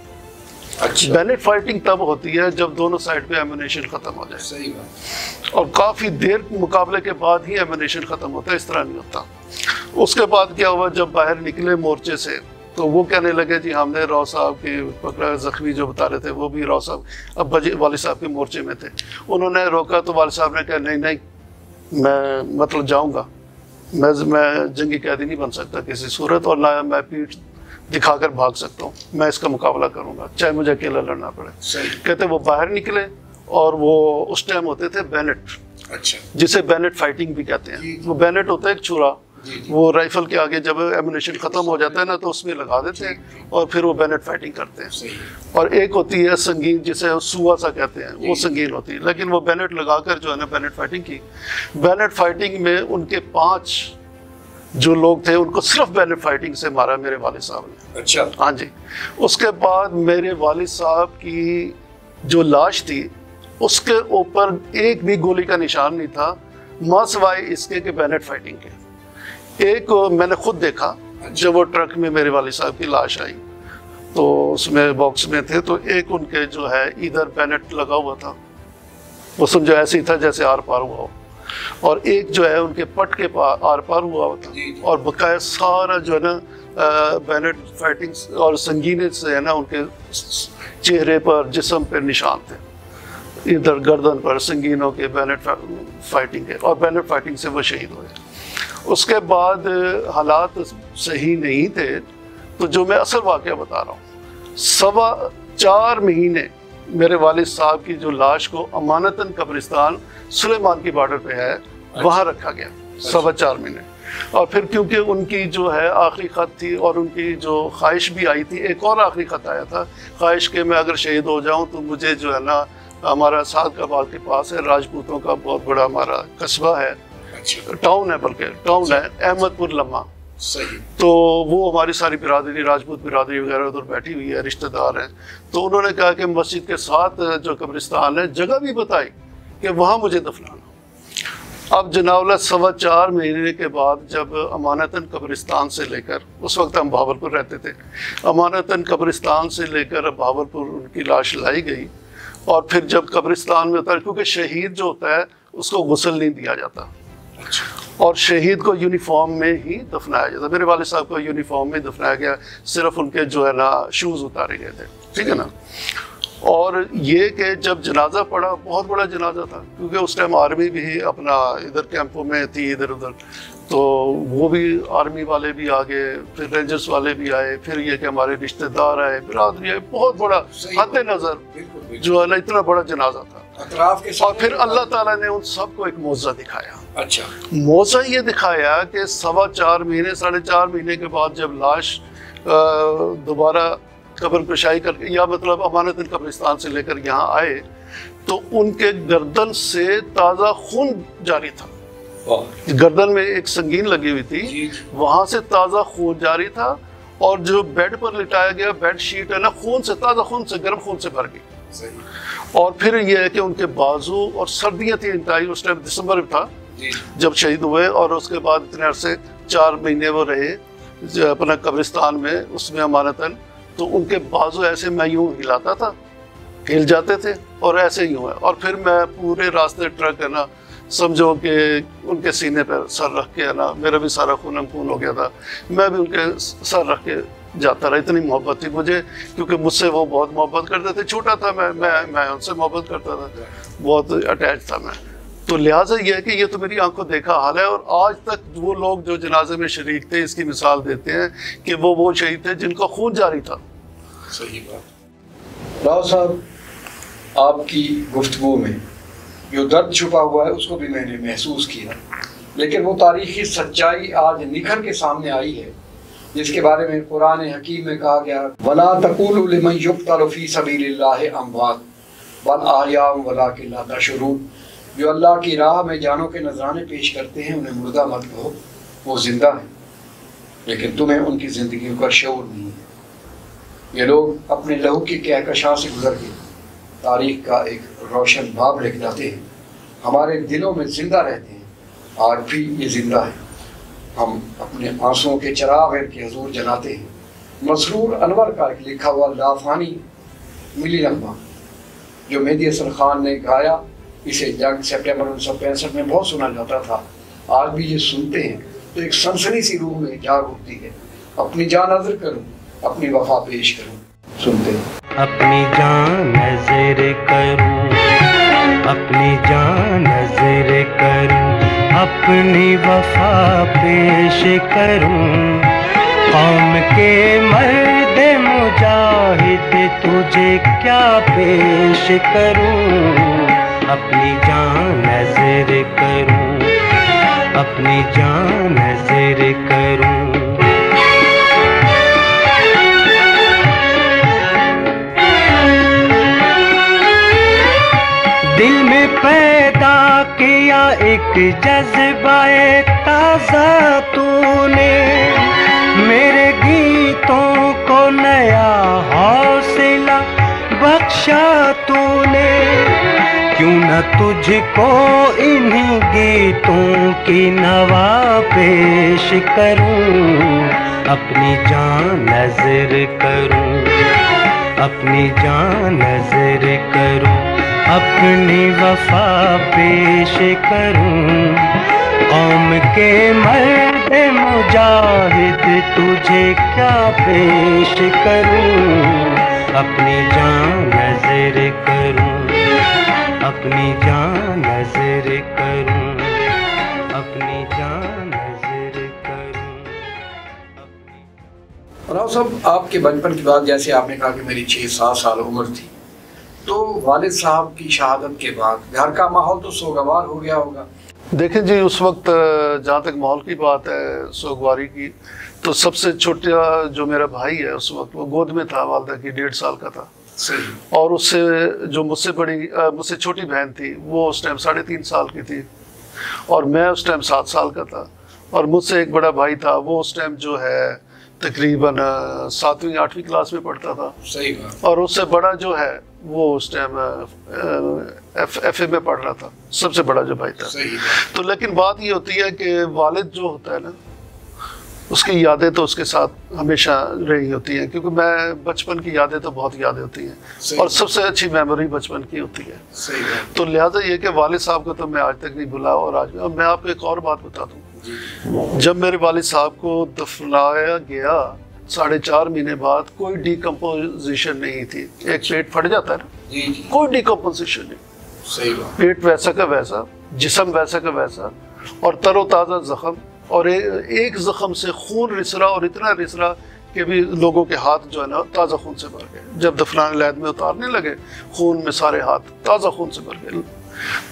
अच्छा, बैनेट फाइटिंग तब होती है जब दोनों साइड पे एमिनेशन ख़त्म हो जाए। सही बात। और काफ़ी देर मुकाबले के बाद ही एमिनेशन ख़त्म होता है, इस तरह नहीं होता। उसके बाद क्या हुआ, जब बाहर निकले मोर्चे से तो वो कहने लगे जी हमने राव साहब के पकड़ा, ज़ख्मी जो बता रहे थे वो भी राव साहब अब वालिद साहब के मोर्चे में थे। उन्होंने रोका तो वालिद साहब ने कहा नहीं नहीं, मैं मतलब जाऊंगा, मैं जंगी कैदी नहीं बन सकता किसी सूरत, और ना मैं पीठ दिखाकर भाग सकता हूँ, मैं इसका मुकाबला करूंगा चाहे मुझे अकेला लड़ना पड़े। कहते वो बाहर निकले और वो उस टाइम होते थे बैनेट। अच्छा, जिसे बैनेट फाइटिंग भी कहते हैं। वो बैनेट होता है एक छुरा, वो राइफल के आगे जब एमुनेशन ख़त्म हो जाता है ना तो उसमें लगा देते हैं और फिर वो बैनेट फाइटिंग करते हैं। और एक होती है संगीन, जिसे सुआ सा कहते हैं, वो संगीन होती है, लेकिन वो बैनेट लगाकर जो है ना बैनेट फाइटिंग की। बैनेट फाइटिंग में उनके 5 जो लोग थे उनको सिर्फ बैनेट फाइटिंग से मारा मेरे वालिद साहब ने। अच्छा, हाँ जी। उसके बाद मेरे वालिद साहब की जो लाश थी उसके ऊपर एक भी गोली का निशान नहीं था, मां सिवाय इसके कि बैनेट फाइटिंग के। एक मैंने खुद देखा, जब वो ट्रक में मेरे वालिद साहब की लाश आई तो उसमें बॉक्स में थे, तो एक उनके जो है इधर बैनेट लगा हुआ था, वो समझो ऐसे ही था जैसे आर पार हुआ हो, और एक जो है उनके पट के आर पार हुआ था, और बकाया सारा जो है ना बैनेट फाइटिंग और संगीने से है ना उनके चेहरे पर, जिस्म पर निशान थे, इधर गर्दन पर संगीनों के बैनेट फाइटिंग के, और बैनेट फाइटिंग से वो शहीद हुए। उसके बाद हालात सही नहीं थे, तो जो मैं असल वाक़या बता रहा हूँ, 4.25 महीने मेरे वालिद साहब की जो लाश को अमानतन कब्रिस्तान सुलेमान की बॉर्डर पे है, वहाँ रखा गया 4.25 महीने। और फिर क्योंकि उनकी जो है आखिरी ख़त थी और उनकी जो ख्वाहिश भी आई थी, एक और आखिरी ख़त आया था, ख्वाहिश के मैं अगर शहीद हो जाऊँ तो मुझे जो है ना, हमारा सादकाबाद के पास है, राजपूतों का बहुत बड़ा हमारा कस्बा है, टाउन है, बल्कि टाउन है अहमदपुर लम्हा। सही। तो वो हमारी सारी बिरादरी, राजपूत बिरादरी वगैरह उधर बैठी हुई है, रिश्तेदार हैं। तो उन्होंने कहा कि मस्जिद के साथ जो कब्रिस्तान है, जगह भी बताई कि वहाँ मुझे दफनाना। अब जनावला 4.25 महीने के बाद जब अमानतन कब्रिस्तान से लेकर, उस वक्त हम भावलपुर रहते थे, अमानतन कब्रिस्तान से लेकर भावलपुर उनकी लाश लाई गई। और फिर जब कब्रिस्तान में उतर, क्योंकि शहीद जो होता है उसको गुस्ल नहीं दिया जाता, और शहीद को यूनिफॉर्म में ही दफनाया जाता। मेरे वालिद साहब को यूनिफॉर्म में दफनाया गया, सिर्फ उनके जो है ना शूज़ उतारे गए थे, ठीक है ना। और ये कि जब जनाजा पड़ा, बहुत बड़ा जनाजा था, क्योंकि उस टाइम आर्मी भी अपना इधर कैंपों में थी इधर उधर, तो वो भी आर्मी वाले भी आ गए, फिर रेंजर्स वाले भी आए, फिर ये कि हमारे रिश्तेदार आए, बिरादरी आए, बहुत बड़ा हद नज़र जो है ना, इतना बड़ा जनाजा था। और फिर अल्लाह ताला ने उन सबको एक मौज़ा दिखाया। अच्छा, मौज़ा ये दिखाया कि 4.25 महीने 4.5 महीने के बाद जब लाश दोबारा कब्र कुशाई करके, या मतलब अमानतन कब्रिस्तान से लेकर यहाँ आए, तो उनके गर्दन से ताज़ा खून जारी था। गर्दन में एक संगीन लगी हुई थी, वहां से ताज़ा खून जारी था, और जो बेड पर लिटाया गया बेड शीट है ना, खून से, ताज़ा खून से, गर्म खून से भर गई। और फिर यह है कि उनके बाजू, और सर्दियाँ थी इंतहाई, उस टाइम दिसंबर में था जब शहीद हुए, और उसके बाद इतने अरसे 4 महीने वो रहे अपना कब्रिस्तान में, उसमें अमानतन, तो उनके बाजू ऐसे मैं यूँ हिलाता था, हिल जाते थे, और ऐसे ही हुआ। और फिर मैं पूरे रास्ते ट्रक है ना, समझो कि उनके सीने पर सर रख के है ना, मेरा भी सारा खून खून हो गया था, मैं भी उनके सर रख के जाता रहा। इतनी मोहब्बत थी मुझे, क्योंकि मुझसे वो बहुत मोहब्बत करते थे, छोटा था मैं उनसे मोहब्बत करता था, बहुत अटैच था मैं। तो लिहाजा ये है कि ये तो मेरी आंखों देखा हाल है, और आज तक वो लोग जो जनाजे में शरीक थे इसकी मिसाल देते हैं कि वो शहीद थे जिनका खून जारी था। सही बात। राव साहब, आपकी गुफ्तगू में जो दर्द छुपा हुआ है उसको भी मैंने महसूस किया, लेकिन वो तारीखी सच्चाई आज निखर के सामने आई है, जिसके बारे में कुरान हकीम में कहा गया, वला तक़ूलू लिमन युक़्तलु फ़ी सबीलिल्लाहि अमवात बल अहयाउन वलाकिन ला तशऊरून। जो अल्लाह की राह में जानों के नजराने पेश करते हैं, उन्हें मुर्दा मत कहो, वो जिंदा है, लेकिन तुम्हें उनकी ज़िंदगी का शऊर नहीं है। ये लोग अपने लहू की कहकशां से गुजर के तारीख का एक रोशन बाब लिख जाते हैं, हमारे दिलों में जिंदा रहते हैं, आज भी ये जिंदा है। हम अपने आंसुओं के चिराग के हजूर जलाते हैं। मसरूर अनवर का एक लिखा हुआ लाफानी मिली नगमा जो मेहदी हसन खान ने गाया, इसे जंग सितंबर 1965 में बहुत सुना जाता था, आज भी ये सुनते हैं तो एक सनसनी सी रूह में जाग उठती है। अपनी जान नजर करूं, अपनी वफा पेश करूं, सुनते हैं। अपनी जान नजर करूं, अपनी जान नजर करूं, अपनी वफा पेश करूं, कौम के मर्द मुजाहिद तुझे क्या पेश करूं। अपनी जान नजर करूं, अपनी जान नजर करूं। दिल में पैदा किया एक जज्बाए ताज़ा तूने, मेरे गीतों को नया हौसला बख्शा तूने। क्यों न तुझको इन्हीं गीतों की नवा पेश करूं। अपनी जान नजर करूं, अपनी जान नजर करूं, अपनी वफा पेश करूं। कौम के मर्द मुजाहिद तुझे क्या पेश करूं। अपनी जान नजर करूं, अपनी जान नजर करूं, अपनी जान नजर करूं। राव साहब, आपके बचपन की बात, जैसे आपने कहा कि मेरी 6-7 साल उम्र थी, तो वालिद साहब की शहादत के बाद घर का माहौल तो सोगवार हो गया होगा। देखें जी, उस वक्त जहाँ तक माहौल की बात है सोगवारी की, तो सबसे छोटा जो मेरा भाई है उस वक्त वो गोद में था, वालदा की 1.5 साल का था। और उससे जो मुझसे छोटी बहन थी वो उस टाइम 3.5 साल की थी, और मैं उस टाइम 7 साल का था। और मुझसे एक बड़ा भाई था, वो उस टाइम जो है तकरीबन 7वीं-8वीं क्लास में पढ़ता था। सही बात। और उससे बड़ा जो है वो उस टाइम FA में पढ़ रहा था, सबसे बड़ा जो भाई था। सही। तो लेकिन बात ये होती है कि वालिद जो होता है ना, उसकी यादें तो उसके साथ हमेशा रही होती हैं, क्योंकि मैं बचपन की यादें तो बहुत यादें होती हैं, और सबसे अच्छी मेमोरी बचपन की होती है। सही। तो लिहाजा ये कि वालिद साहब को तो मैं आज तक नहीं भुला। और आज मैं आपको एक और बात बता दूं, जब मेरे वालिद साहब को दफनाया गया 4.5 महीने बाद कोई डिकम्पोजिशन नहीं थी। एक पेट फट जाता है ना, जी जी, कोई डिकम्पोजिशन नहीं, सही बात। पेट वैसा का वैसा, जिस्म वैसा का वैसा, और तरोताज़ा जख्म, और एक जख्म से खून रिस रहा, और इतना रिस रहा कि भी लोगों के हाथ जो है ना ताज़ा खून से भर गए। जब दफनान लैद में उतारने लगे खून में सारे हाथ ताज़ा खून से भर गए,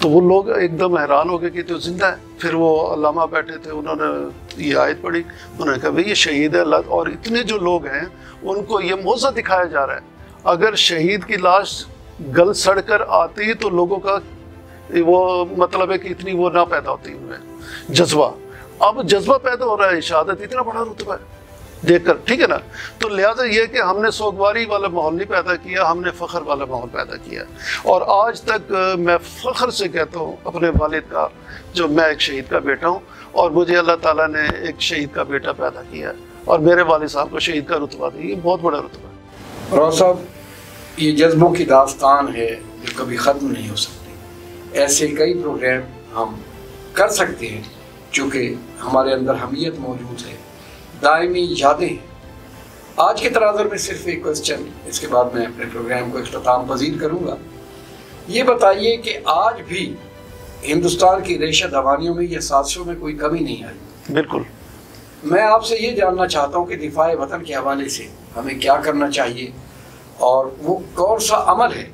तो वो लोग एकदम हैरान हो गए कि तो जिंदा है। फिर वो अल्लामा बैठे थे, उन्होंने ये आयत पढ़ी, उन्होंने कहा भाई ये शहीद है अल्लाह, और इतने जो लोग हैं उनको ये मौज़ा दिखाया जा रहा है। अगर शहीद की लाश गल सड़ कर आती तो लोगों का वो मतलब है कि इतनी वो ना पैदा होती उनमें जज्बा। अब जज्बा पैदा हो रहा है, शहादत इतना बड़ा रुतबा है देखकर, ठीक है ना। तो लिहाजा ये कि हमने सोगवारी वाला माहौल नहीं पैदा किया, हमने फ़ख्र वाला माहौल पैदा किया। और आज तक मैं फ़ख्र से कहता हूँ अपने वालिद का, जो मैं एक शहीद का बेटा हूँ, और मुझे अल्लाह ताला ने एक शहीद का बेटा पैदा किया, और मेरे वालिद साहब को शहीद का रुतबा दिया। ये बहुत बड़ा रुतबा है। रॉ साहब, ये जज्बों की दास्तान है जो कभी ख़त्म नहीं हो सकती। ऐसे कई प्रोग्राम हम कर सकते हैं, चूँकि हमारे अंदर हमीयत मौजूद है, दायमी यादें हैं। आज के तराजर में सिर्फ एक क्वेश्चन, इसके बाद मैं अपने प्रोग्राम को इख्तिताम पजीर करूँगा। ये बताइए कि आज भी हिंदुस्तान की रेशा दवानियों में या साजिशों में कोई कमी नहीं आई? बिल्कुल। मैं आपसे ये जानना चाहता हूँ कि दिफाए वतन के हवाले से हमें क्या करना चाहिए, और वो कौन सा अमल है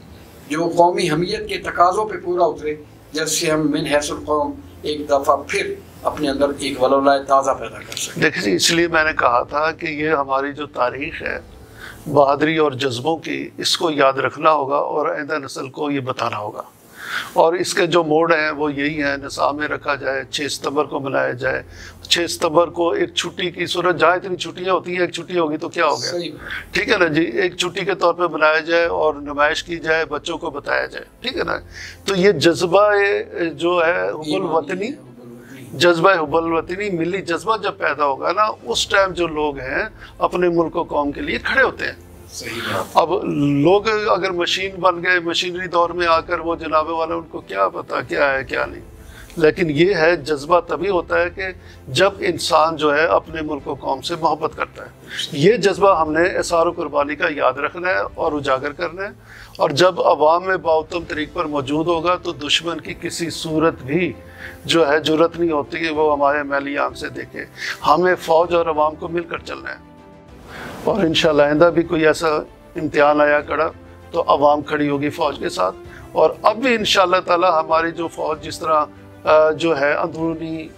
जो कौमी हमीयत के तकाज़ों पे पूरा उतरे, जिससे हम मिन हैसुल कौम एक दफ़ा फिर अपने अंदर एक वलोलाए ताज़ा पैदा कर सकें। देखिए जी, इसलिए मैंने कहा था कि ये हमारी जो तारीख़ है बहादुरी और जज्बों की, इसको याद रखना होगा और आइंदा नस्ल को ये बताना होगा। और इसके जो मोड़ हैं वो यही है, निसाब में रखा जाए, 6 सितंबर को मनाया जाए। 6 सितंबर को एक छुट्टी की सूरत, जहाँ इतनी छुट्टियाँ होती हैं, एक छुट्टी होगी तो क्या हो गया, ठीक है ना जी, एक छुट्टी के तौर पे मनाया जाए और नुमाइश की जाए, बच्चों को बताया जाए, ठीक है ना। तो ये जज्बा जो है हुब्बुल वतनी, जज्बा हुब्बुल वतनी, मिली जज्बा जब पैदा होगा ना, उस टाइम जो लोग हैं अपने मुल्क और कौम के लिए खड़े होते हैं। सही बात। अब लोग अगर मशीन बन गए, मशीनरी दौर में आकर, वो जनाबे वाले, उनको क्या पता क्या है क्या नहीं। लेकिन ये है जज्बा तभी होता है कि जब इंसान जो है अपने मुल्क और कौम से मोहब्बत करता है। ये जज्बा हमने एसार व कुर्बानी का याद रखना है और उजागर करना है। और जब अवाम में बाउतम तरीक पर मौजूद होगा तो दुश्मन की किसी सूरत भी जो है जुर्रत नहीं होती है वो हमारे मैली आँख से देखे। हमें फ़ौज और अवाम को मिलकर चलना है, और इंशाअल्लाह आइंदा भी कोई ऐसा इम्तिहान आया कड़ा तो अवाम खड़ी होगी फ़ौज के साथ। और अब भी इंशाअल्लाह ताला हमारी जो फ़ौज जिस तरह जो है अंदरूनी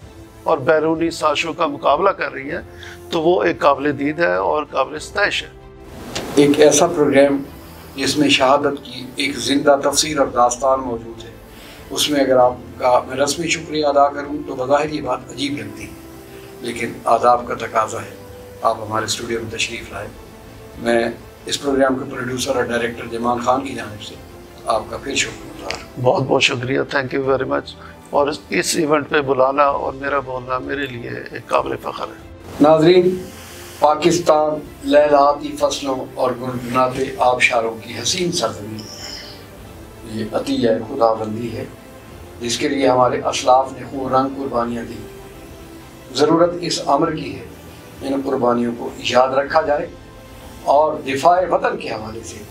और बैरूनी साजिशों का मुकाबला कर रही है, तो वो एक काबिल दीद है और काबिल सताइश है। एक ऐसा प्रोग्राम जिसमें शहादत की एक ज़िंदा तफसीर और दास्तान मौजूद है, उसमें अगर आपका मैं रस्मी शुक्रिया अदा करूँ तो बज़ाहिर ये बात अजीब लगती है, लेकिन आदाब का तकाजा है आप हमारे स्टूडियो में तशरीफ़ लाए। मैं इस प्रोग्राम के प्रोड्यूसर और डायरेक्टर जमान खान की जानिब से आपका फिर शुक्रगुज़ार। बहुत बहुत शुक्रिया, थैंक यू वेरी मच। और इस इवेंट पे बुलाना और मेरा बोलना मेरे लिए एक काबिल फ़ख्र है। नाज़रीन, पाकिस्तान लहलहाती फसलों और गुनगुनाते आबशारों की हसीन सरज़मीन, ये अतिया खुदाबंदी है जिसके लिए हमारे असलाफ ने खूब रंग कुर्बानियाँ दी। ज़रूरत इस अमर की है इन कुर्बानियों को याद रखा जाए और दिफाए वतन के हवाले से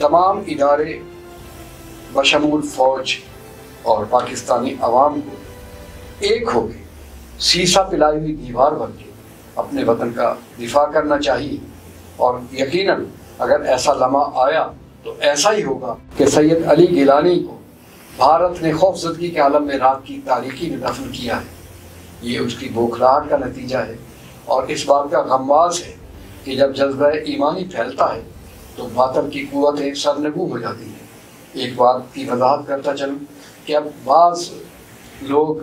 तमाम इदारे बशमूल फ़ौज और पाकिस्तानी अवाम को एक होकर सीसा पिलाई हुई दीवार बन के अपने वतन का दिफा करना चाहिए। और यकीनन अगर ऐसा लम्हा आया तो ऐसा ही होगा कि सैयद अली गिलानी को भारत ने खौफजदगी के आलम में रात की तारीकी में दफन किया है। ये उसकी बोखलाहट का नतीजा है और इस बात का गम्माज़ है कि जब जज्बा ईमानी फैलता है तो बातिल की कुव्वतें सरनगू हो जाती हैं। एक बात की वजाहत करता चलूँ कि अब बाज़ लोग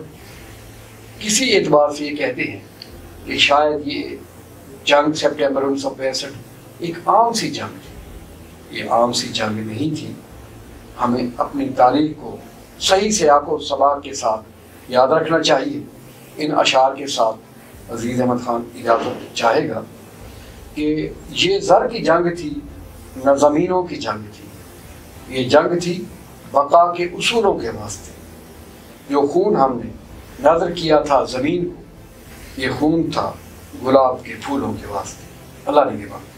किसी एतबार से ये कहते हैं कि शायद ये जंग सितंबर 1965 एक आम सी जंग थी। ये आम सी जंग नहीं थी। हमें अपनी तारीख को सही सियाको सबाक के साथ याद रखना चाहिए। इन अशार के साथ अजीज़ अहमद खान इजाज़त चाहेगा कि ये ज़र की जंग थी, न ज़मीनों की जंग थी। ये जंग थी बका के उसूलों के वास्ते। जो खून हमने नज़र किया था ज़मीन को, ये खून था गुलाब के फूलों के वास्ते। अल्लाह ने के बाद।